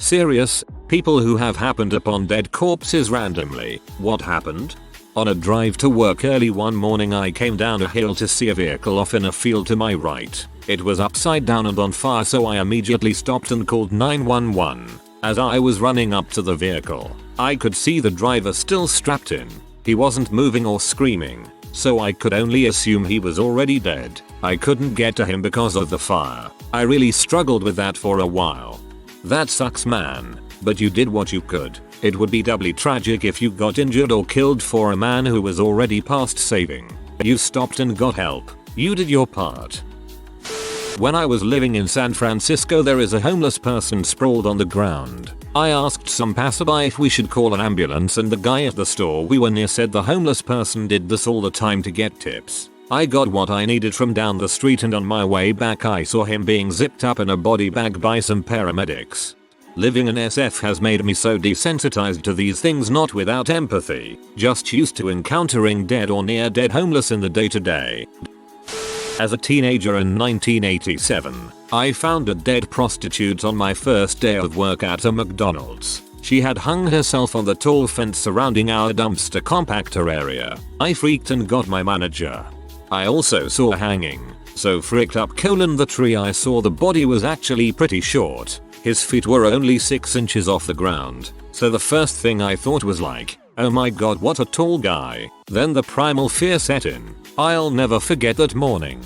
Serious? People who have happened upon dead corpses randomly. What happened? On a drive to work early one morning, I came down a hill to see a vehicle off in a field to my right. It was upside down and on fire, so I immediately stopped and called 911. As I was running up to the vehicle, I could see the driver still strapped in. He wasn't moving or screaming, so I could only assume he was already dead. I couldn't get to him because of the fire. I really struggled with that for a while. That sucks, man, but you did what you could. It would be doubly tragic if you got injured or killed for a man who was already past saving. You stopped and got help. You did your part. When I was living in San Francisco, there is a homeless person sprawled on the ground. I asked some passerby if we should call an ambulance, and the guy at the store we were near said the homeless person did this all the time to get tips. I got what I needed from down the street, and on my way back I saw him being zipped up in a body bag by some paramedics. Living in SF has made me so desensitized to these things, not without empathy, just used to encountering dead or near dead homeless in the day-to-day. As a teenager in 1987, I found a dead prostitute on my first day of work at a McDonald's. She had hung herself on the tall fence surrounding our dumpster compactor area. I freaked and got my manager. I also saw hanging, so freaked up: the tree I saw the body was actually pretty short. His feet were only 6 inches off the ground, so the first thing I thought was like, oh my god, what a tall guy. Then the primal fear set in. I'll never forget that morning.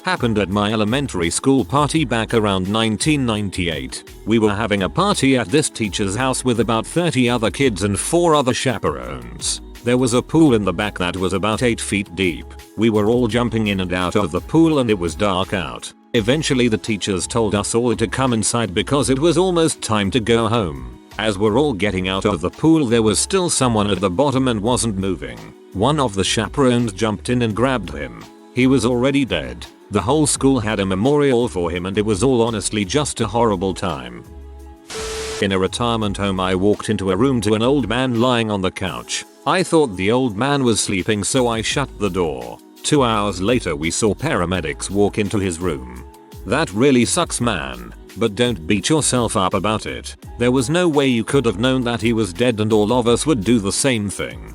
Happened at my elementary school party back around 1998. We were having a party at this teacher's house with about 30 other kids and 4 other chaperones. There was a pool in the back that was about 8 feet deep. We were all jumping in and out of the pool and it was dark out. Eventually the teachers told us all to come inside because it was almost time to go home. As we're all getting out of the pool, there was still someone at the bottom and wasn't moving. One of the chaperones jumped in and grabbed him. He was already dead. The whole school had a memorial for him and it was all honestly just a horrible time. In a retirement home, I walked into a room to an old man lying on the couch. I thought the old man was sleeping, so I shut the door. 2 hours later we saw paramedics walk into his room. That really sucks, man, but don't beat yourself up about it. There was no way you could have known that he was dead, and all of us would do the same thing.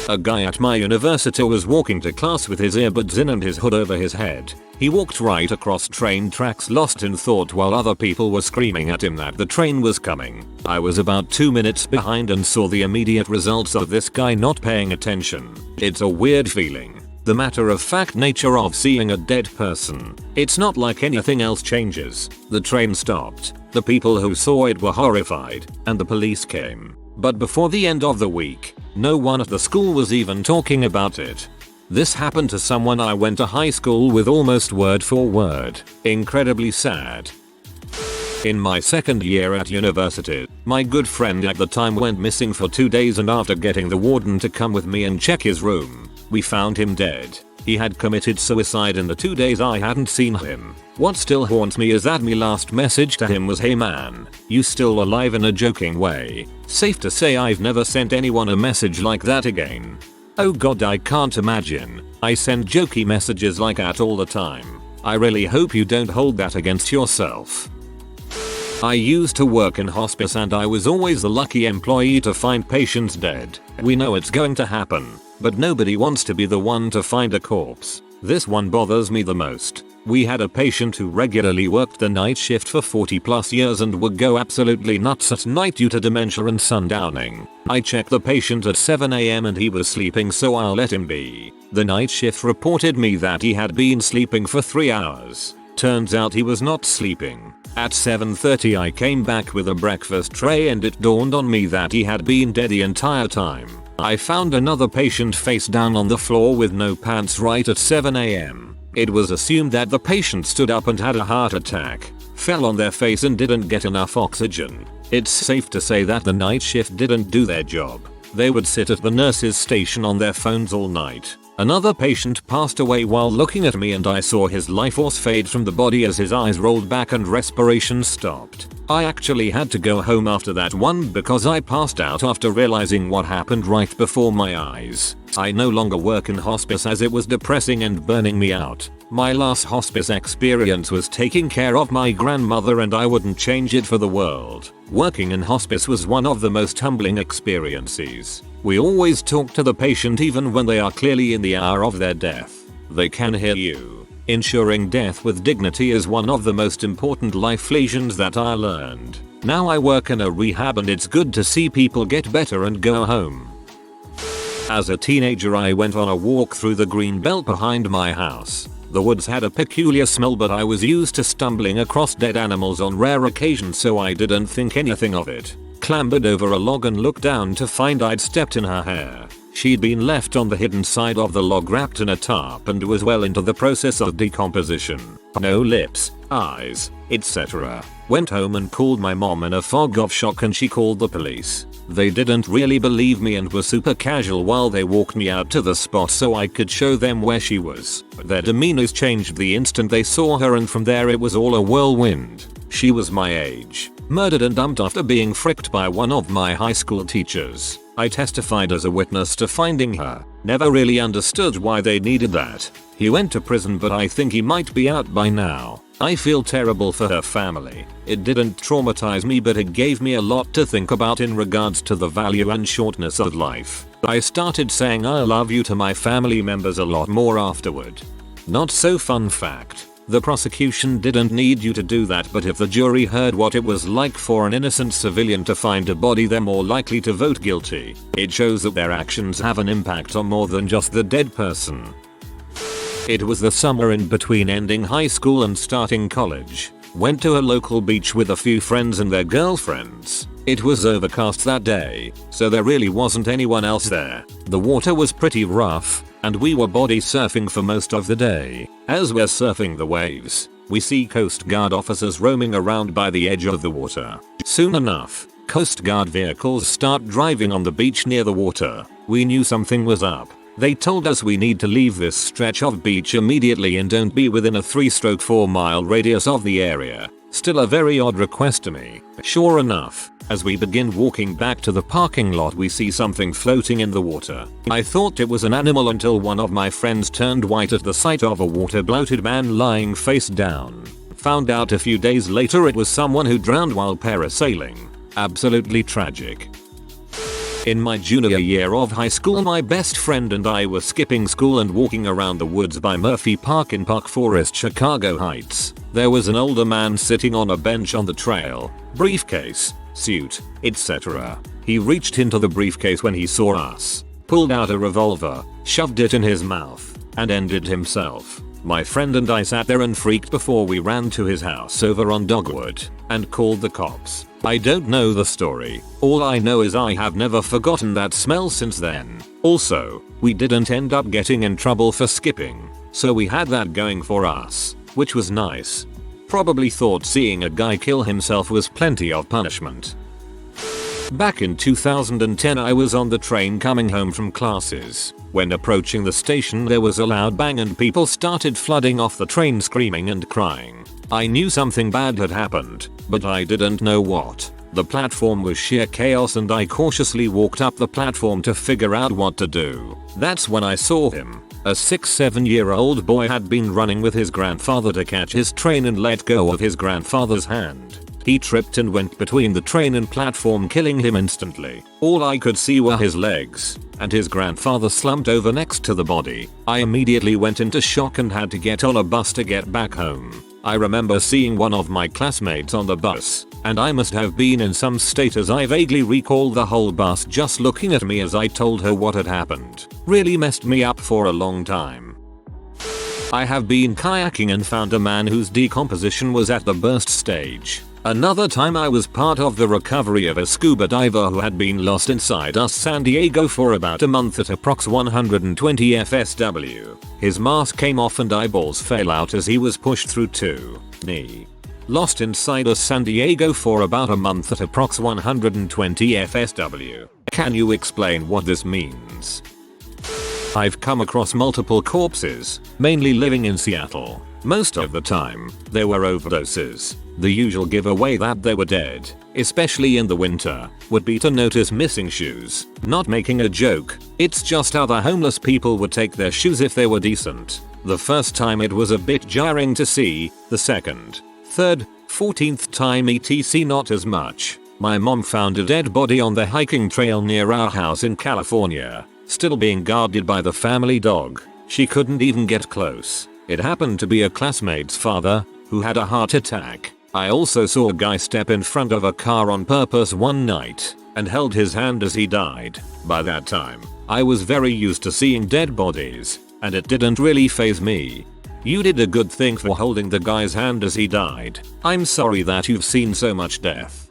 A guy at my university was walking to class with his earbuds in and his hood over his head. He walked right across train tracks, lost in thought, while other people were screaming at him that the train was coming. I was about 2 minutes behind and saw the immediate results of this guy not paying attention. It's a weird feeling. The matter-of-fact nature of seeing a dead person. It's not like anything else changes. The train stopped. The people who saw it were horrified, and the police came. But before the end of the week, no one at the school was even talking about it. This happened to someone I went to high school with almost word for word. Incredibly sad. In my second year at university, my good friend at the time went missing for 2 days, and after getting the warden to come with me and check his room, we found him dead. He had committed suicide in the 2 days I hadn't seen him. What still haunts me is that my last message to him was, "Hey man, you still alive?" in a joking way. Safe to say I've never sent anyone a message like that again. Oh god, I can't imagine. I send jokey messages like that all the time. I really hope you don't hold that against yourself. I used to work in hospice and I was always the lucky employee to find patients dead. We know it's going to happen, but nobody wants to be the one to find a corpse. This one bothers me the most. We had a patient who regularly worked the night shift for 40+ years and would go absolutely nuts at night due to dementia and sundowning. I checked the patient at 7 AM and he was sleeping, so I'll let him be. The night shift reported me that he had been sleeping for 3 hours. Turns out he was not sleeping. At 7:30 I came back with a breakfast tray and it dawned on me that he had been dead the entire time. I found another patient face down on the floor with no pants right at 7 AM. It was assumed that the patient stood up and had a heart attack, fell on their face and didn't get enough oxygen. It's safe to say that the night shift didn't do their job. They would sit at the nurse's station on their phones all night. Another patient passed away while looking at me and I saw his life force fade from the body as his eyes rolled back and respiration stopped. I actually had to go home after that one because I passed out after realizing what happened right before my eyes. I no longer work in hospice as it was depressing and burning me out. My last hospice experience was taking care of my grandmother and I wouldn't change it for the world. Working in hospice was one of the most humbling experiences. We always talk to the patient even when they are clearly in the hour of their death. They can hear you. Ensuring death with dignity is one of the most important life lessons that I learned. Now I work in a rehab and it's good to see people get better and go home. As a teenager I went on a walk through the green belt behind my house. The woods had a peculiar smell but I was used to stumbling across dead animals on rare occasions so I didn't think anything of it. Clambered over a log and looked down to find I'd stepped in her hair. She'd been left on the hidden side of the log wrapped in a tarp and was well into the process of decomposition. No lips, eyes, etc. Went home and called my mom in a fog of shock and she called the police. They didn't really believe me and were super casual while they walked me out to the spot so I could show them where she was. Their demeanors changed the instant they saw her and from there it was all a whirlwind. She was my age, murdered and dumped after being fricked by one of my high school teachers. I testified as a witness to finding her. Never really understood why they needed that. He went to prison but I think he might be out by now. I feel terrible for her family. It didn't traumatize me but it gave me a lot to think about in regards to the value and shortness of life. I started saying I love you to my family members a lot more afterward. Not so fun fact. The prosecution didn't need you to do that but if the jury heard what it was like for an innocent civilian to find a body they're more likely to vote guilty. It shows that their actions have an impact on more than just the dead person. It was the summer in between ending high school and starting college. Went to a local beach with a few friends and their girlfriends. It was overcast that day, so there really wasn't anyone else there. The water was pretty rough, and we were body surfing for most of the day. As we're surfing the waves, we see Coast Guard officers roaming around by the edge of the water. Soon enough, Coast Guard vehicles start driving on the beach near the water. We knew something was up. They told us we need to leave this stretch of beach immediately and don't be within a 3-4 mile radius of the area. Still a very odd request to me. Sure enough, as we begin walking back to the parking lot we see something floating in the water. I thought it was an animal until one of my friends turned white at the sight of a water-bloated man lying face down. Found out a few days later it was someone who drowned while parasailing. Absolutely tragic. In my junior year of high school my best friend and I were skipping school and walking around the woods by Murphy Park in Park Forest, Chicago Heights. There was an older man sitting on a bench on the trail, briefcase, suit, etc. He reached into the briefcase when he saw us, pulled out a revolver, shoved it in his mouth, and ended himself. My friend and I sat there and freaked before we ran to his house over on Dogwood and called the cops. I don't know the story. All I know is I have never forgotten that smell since then. Also, we didn't end up getting in trouble for skipping, so we had that going for us, which was nice. Probably thought seeing a guy kill himself was plenty of punishment. Back in 2010 I was on the train coming home from classes. When approaching the station there was a loud bang and people started flooding off the train screaming and crying. I knew something bad had happened, but I didn't know what. The platform was sheer chaos and I cautiously walked up the platform to figure out what to do. That's when I saw him. A 6-7-year-old boy had been running with his grandfather to catch his train and let go of his grandfather's hand. He tripped and went between the train and platform, killing him instantly. All I could see were his legs, and his grandfather slumped over next to the body. I immediately went into shock and had to get on a bus to get back home. I remember seeing one of my classmates on the bus, and I must have been in some state as I vaguely recall the whole bus just looking at me as I told her what had happened. Really messed me up for a long time. I have been kayaking and found a man whose decomposition was at the burst stage. Another time I was part of the recovery of a scuba diver who had been lost inside San Diego for about a month at approx 120 FSW. His mask came off and eyeballs fell out as he was pushed through to knee. Lost inside San Diego for about a month at approx 120 FSW. Can you explain what this means? I've come across multiple corpses, mainly living in Seattle. Most of the time, they were overdoses. The usual giveaway that they were dead, especially in the winter, would be to notice missing shoes. Not making a joke, it's just other homeless people would take their shoes if they were decent. The first time it was a bit jarring to see, the second, third, 14th time etc not as much. My mom found a dead body on the hiking trail near our house in California, still being guarded by the family dog. She couldn't even get close. It happened to be a classmate's father, who had a heart attack. I also saw a guy step in front of a car on purpose one night, and held his hand as he died. By that time, I was very used to seeing dead bodies, and it didn't really faze me. You did a good thing for holding the guy's hand as he died. I'm sorry that you've seen so much death.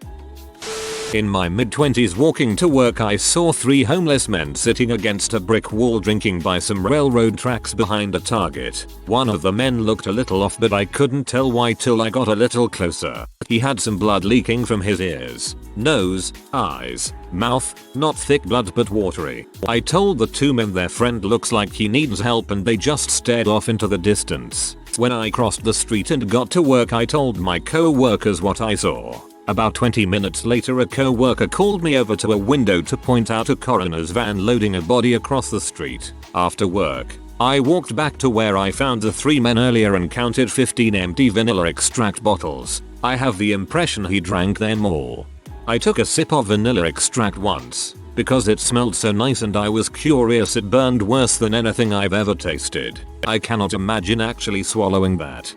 In my mid-20s walking to work, I saw 3 homeless men sitting against a brick wall drinking by some railroad tracks behind a Target. One of the men looked a little off, but I couldn't tell why till I got a little closer. He had some blood leaking from his ears, nose, eyes, mouth, not thick blood but watery. I told the 2 men their friend looks like he needs help, and they just stared off into the distance. When I crossed the street and got to work, I told my co-workers what I saw. About 20 minutes later, a co-worker called me over to a window to point out a coroner's van loading a body across the street. After work, I walked back to where I found the 3 men earlier and counted 15 empty vanilla extract bottles. I have the impression he drank them all. I took a sip of vanilla extract once, because it smelled so nice and I was curious. It burned worse than anything I've ever tasted. I cannot imagine actually swallowing that.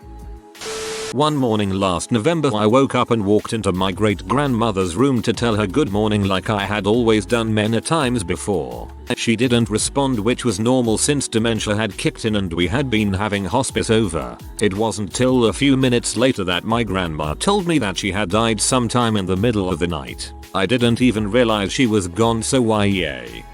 One morning last November, I woke up and walked into my great-grandmother's room to tell her good morning like I had always done many times before. She didn't respond, which was normal since dementia had kicked in and we had been having hospice over. It wasn't till a few minutes later that my grandma told me that she had died sometime in the middle of the night. I didn't even realize she was gone, so why yay.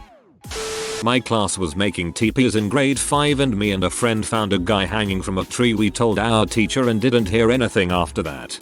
My class was making teepees in grade 5 and me and a friend found a guy hanging from a tree. We told our teacher and didn't hear anything after that.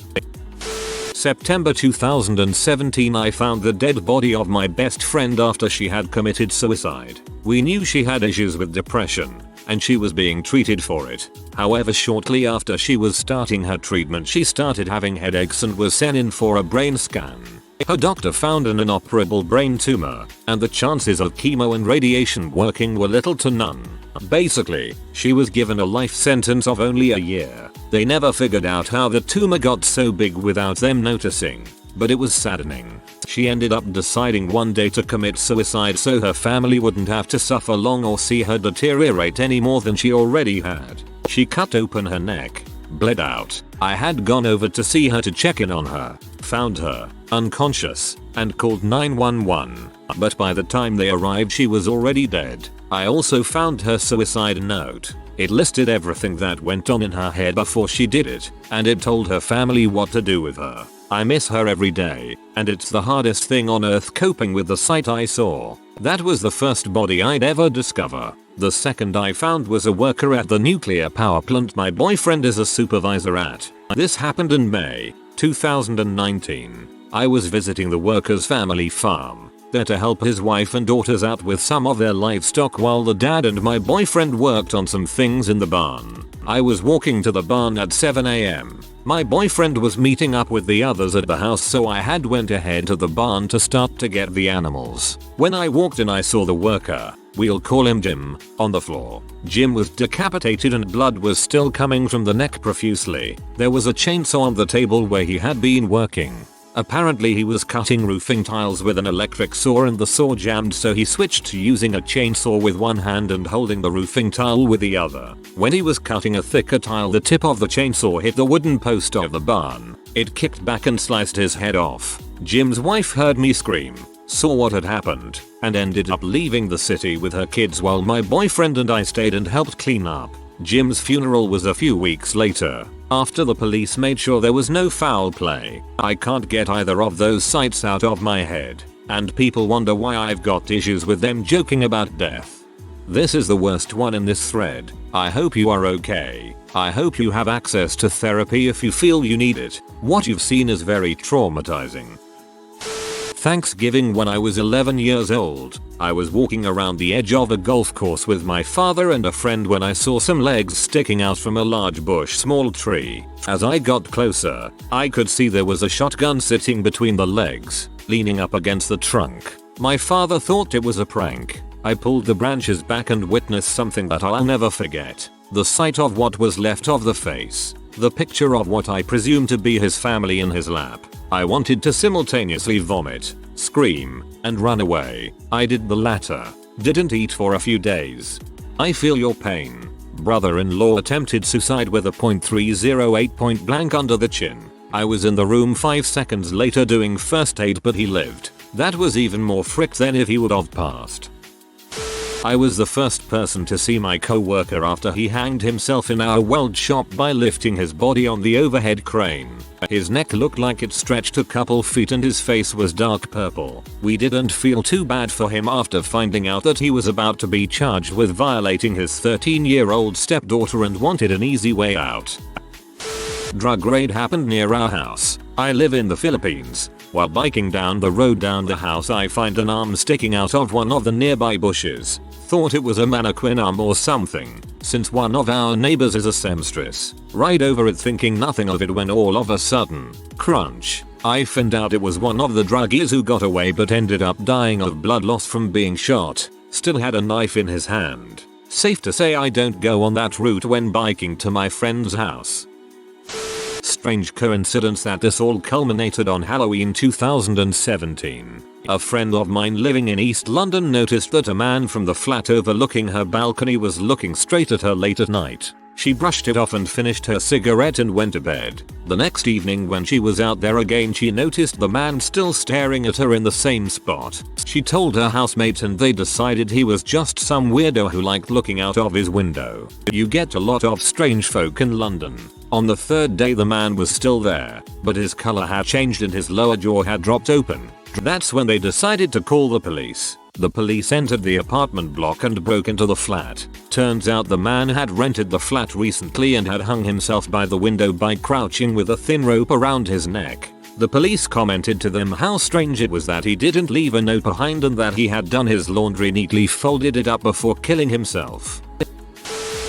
September 2017, I found the dead body of my best friend after she had committed suicide. We knew she had issues with depression, and she was being treated for it. However, shortly after she was starting her treatment, she started having headaches and was sent in for a brain scan. Her doctor found an inoperable brain tumor, and the chances of chemo and radiation working were little to none. Basically, she was given a life sentence of only a year. They never figured out how the tumor got so big without them noticing, but it was saddening. She ended up deciding one day to commit suicide so her family wouldn't have to suffer long or see her deteriorate any more than she already had. She cut open her neck, bled out. I had gone over to see her to check in on her, found her unconscious, and called 911. But by the time they arrived, she was already dead. I also found her suicide note. It listed everything that went on in her head before she did it, and it told her family what to do with her. I miss her every day, and it's the hardest thing on earth coping with the sight I saw. That was the first body I'd ever discover. The second I found was a worker at the nuclear power plant my boyfriend is a supervisor at. This happened in May 2019. I was visiting the worker's family farm, there to help his wife and daughters out with some of their livestock while the dad and my boyfriend worked on some things in the barn. I was walking to the barn at 7 AM. My boyfriend was meeting up with the others at the house, so I had went ahead to the barn to start to get the animals. When I walked in, I saw the worker, we'll call him Jim, on the floor. Jim was decapitated and blood was still coming from the neck profusely. There was a chainsaw on the table where he had been working. Apparently he was cutting roofing tiles with an electric saw and the saw jammed, so he switched to using a chainsaw with one hand and holding the roofing tile with the other. When he was cutting a thicker tile, the tip of the chainsaw hit the wooden post of the barn. It kicked back and sliced his head off. Jim's wife heard me scream, saw what had happened, and ended up leaving the city with her kids while my boyfriend and I stayed and helped clean up. Jim's funeral was a few weeks later, after the police made sure there was no foul play. I can't get either of those sights out of my head, and people wonder why I've got issues with them joking about death. This is the worst one in this thread. I hope you are okay. I hope you have access to therapy if you feel you need it. What you've seen is very traumatizing. Thanksgiving when I was 11 years old, I was walking around the edge of a golf course with my father and a friend when I saw some legs sticking out from a large bush small tree. As I got closer, I could see there was a shotgun sitting between the legs, leaning up against the trunk. My father thought it was a prank. I pulled the branches back and witnessed something that I'll never forget. The sight of what was left of the face. The picture of what I presume to be his family in his lap. I wanted to simultaneously vomit, scream, and run away. I did the latter. Didn't eat for a few days. I feel your pain. Brother-in-law attempted suicide with a .308 point blank under the chin. I was in the room 5 seconds later doing first aid, but he lived. That was even more frick than if he would have passed. I was the first person to see my co-worker after he hanged himself in our weld shop by lifting his body on the overhead crane. His neck looked like it stretched a couple feet and his face was dark purple. We didn't feel too bad for him after finding out that he was about to be charged with violating his 13-year-old stepdaughter and wanted an easy way out. Drug raid happened near our house. I live in the Philippines. While biking down the road down the house, I find an arm sticking out of one of the nearby bushes. Thought it was a mannequin arm or something, since one of our neighbors is a seamstress. Right over it thinking nothing of it when all of a sudden, crunch. I found out it was one of the druggies who got away but ended up dying of blood loss from being shot. Still had a knife in his hand. Safe to say I don't go on that route when biking to my friend's house. Strange coincidence that this all culminated on Halloween 2017. A friend of mine living in East London noticed that a man from the flat overlooking her balcony was looking straight at her late at night. She brushed it off and finished her cigarette and went to bed. The next evening when she was out there again, she noticed the man still staring at her in the same spot. She told her housemate and they decided he was just some weirdo who liked looking out of his window. You get a lot of strange folk in London. On the third day the man was still there, but his color had changed and his lower jaw had dropped open. That's when they decided to call the police. The police entered the apartment block and broke into the flat. Turns out the man had rented the flat recently and had hung himself by the window by crouching with a thin rope around his neck. The police commented to them how strange it was that he didn't leave a note behind and that he had done his laundry neatly, folded it up before killing himself.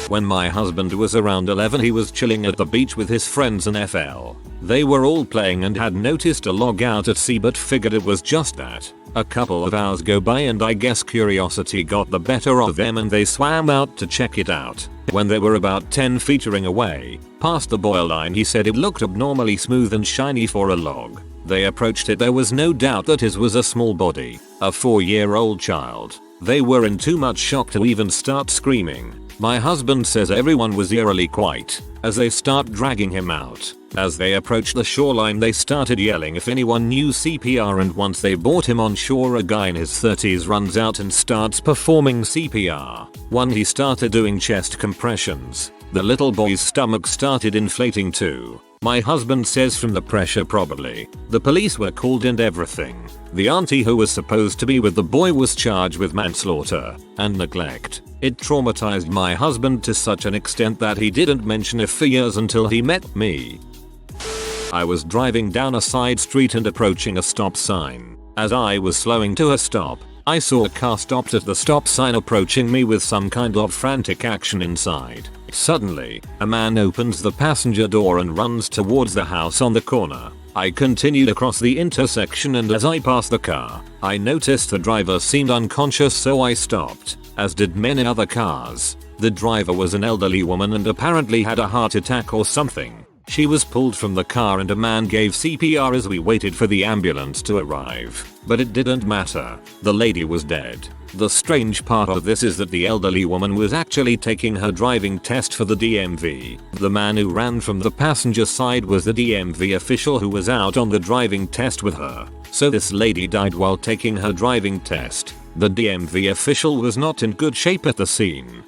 When my husband was around 11, he was chilling at the beach with his friends and FL. They were all playing and had noticed a log out at sea but figured it was just that. A couple of hours go by and I guess curiosity got the better of them and they swam out to check it out. When they were about 10 feet away, past the boil line, he said it looked abnormally smooth and shiny for a log. They approached it. There was no doubt that his was a small body, a 4-year-old child. They were in too much shock to even start screaming. My husband says everyone was eerily quiet as they start dragging him out. As they approached the shoreline, they started yelling if anyone knew CPR, and once they brought him on shore, a guy in his 30s runs out and starts performing CPR. He started doing chest compressions. The little boy's stomach started inflating too. My husband says from the pressure probably. The police were called and everything. The auntie who was supposed to be with the boy was charged with manslaughter and neglect. It traumatized my husband to such an extent that he didn't mention it for years until he met me. I was driving down a side street and approaching a stop sign. As I was slowing to a stop, I saw a car stopped at the stop sign approaching me with some kind of frantic action inside. Suddenly, a man opens the passenger door and runs towards the house on the corner. I continued across the intersection and as I passed the car, I noticed the driver seemed unconscious, so I stopped, as did many other cars. The driver was an elderly woman and apparently had a heart attack or something. She was pulled from the car and a man gave CPR as we waited for the ambulance to arrive. But it didn't matter. The lady was dead. The strange part of this is that the elderly woman was actually taking her driving test for the DMV. The man who ran from the passenger side was the DMV official who was out on the driving test with her. So this lady died while taking her driving test. The DMV official was not in good shape at the scene.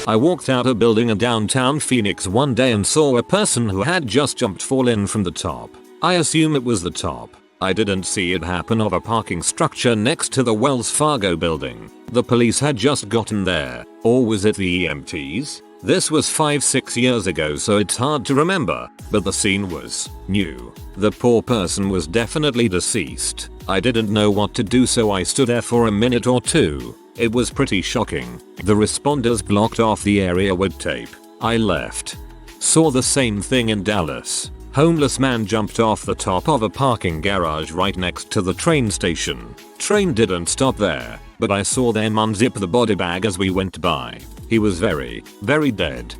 I walked out a building in downtown Phoenix one day and saw a person who had just jumped fallen from the top. I assume it was the top. I didn't see it happen of a parking structure next to the Wells Fargo building. The police had just gotten there. Or was it the EMTs? This was 5-6 years ago, so it's hard to remember, but the scene was new. The poor person was definitely deceased. I didn't know what to do, so I stood there for a minute or two. It was pretty shocking. The responders blocked off the area with tape. I left. Saw the same thing in Dallas. Homeless man jumped off the top of a parking garage right next to the train station. Train didn't stop there, but I saw them unzip the body bag as we went by. He was very dead.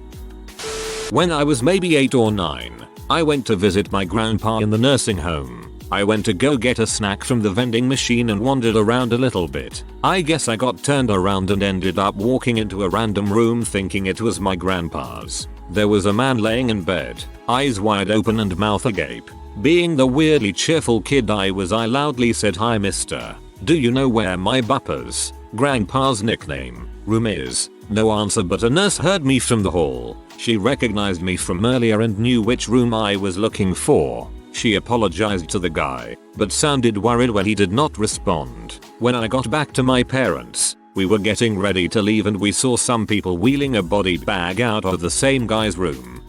When I was maybe 8 or 9, I went to visit my grandpa in the nursing home. I went to go get a snack from the vending machine and wandered around a little bit. I guess I got turned around and ended up walking into a random room thinking it was my grandpa's. There was a man laying in bed, eyes wide open and mouth agape. Being the weirdly cheerful kid I was, I loudly said, "Hi mister, do you know where my Bupper's, grandpa's nickname, room is?" No answer, but a nurse heard me from the hall. She recognized me from earlier and knew which room I was looking for. She apologized to the guy, but sounded worried when he did not respond. When I got back to my parents, we were getting ready to leave and we saw some people wheeling a body bag out of the same guy's room.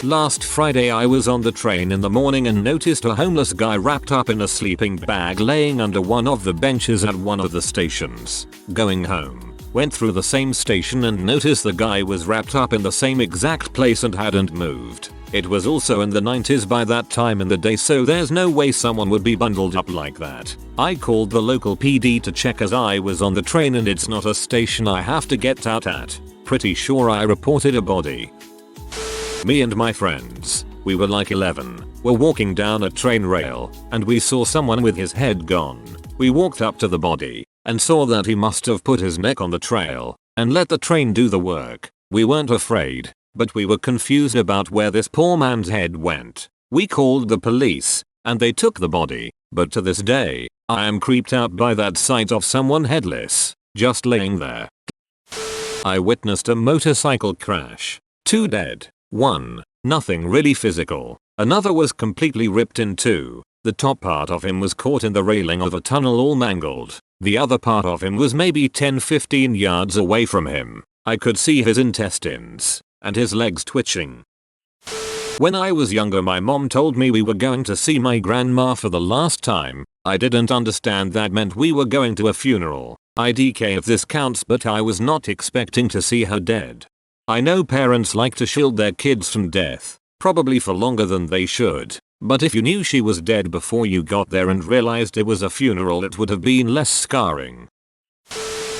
Last Friday I was on the train in the morning and noticed a homeless guy wrapped up in a sleeping bag laying under one of the benches at one of the stations. Going home, went through the same station and noticed the guy was wrapped up in the same exact place and hadn't moved. It was also in the 90s by that time in the day, so there's no way someone would be bundled up like that. I called the local PD to check as I was on the train and it's not a station I have to get out at. Pretty sure I reported a body. Me and my friends, we were like 11, were walking down a train rail and we saw someone with his head gone. We walked up to the body and saw that he must have put his neck on the trail and let the train do the work. We weren't afraid, but we were confused about where this poor man's head went. We called the police and they took the body, but to this day, I am creeped out by that sight of someone headless, just laying there. I witnessed a motorcycle crash. 2 dead. 1, nothing really physical. Another was completely ripped in two. The top part of him was caught in the railing of a tunnel all mangled. The other part of him was maybe 10-15 yards away from him. I could see his intestines and his legs twitching. When I was younger, my mom told me we were going to see my grandma for the last time. I didn't understand that meant we were going to a funeral. IDK if this counts, but I was not expecting to see her dead. I know parents like to shield their kids from death, probably for longer than they should. But if you knew she was dead before you got there and realized it was a funeral, it would have been less scarring.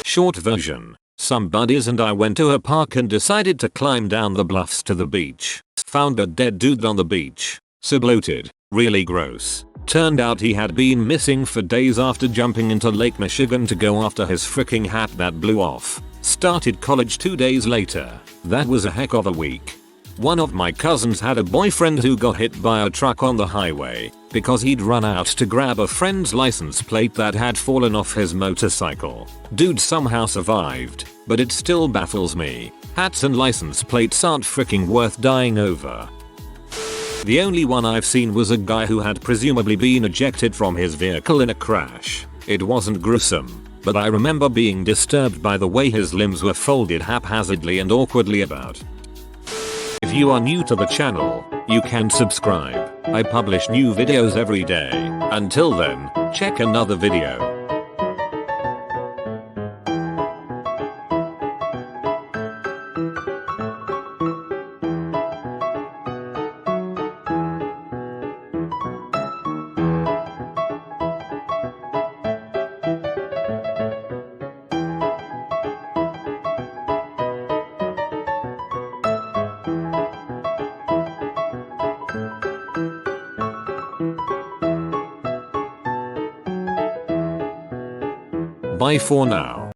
Short version. Some buddies and I went to a park and decided to climb down the bluffs to the beach. Found a dead dude on the beach. So bloated, really gross. Turned out he had been missing for days after jumping into Lake Michigan to go after his freaking hat that blew off. Started college 2 days later. That was a heck of a week. One of my cousins had a boyfriend who got hit by a truck on the highway because he'd run out to grab a friend's license plate that had fallen off his motorcycle. Dude somehow survived, but it still baffles me. Hats and license plates aren't freaking worth dying over. The only one I've seen was a guy who had presumably been ejected from his vehicle in a crash. It wasn't gruesome, but I remember being disturbed by the way his limbs were folded haphazardly and awkwardly about. If you are new to the channel, you can subscribe. I publish new videos every day. Until then, check another video. Bye for now.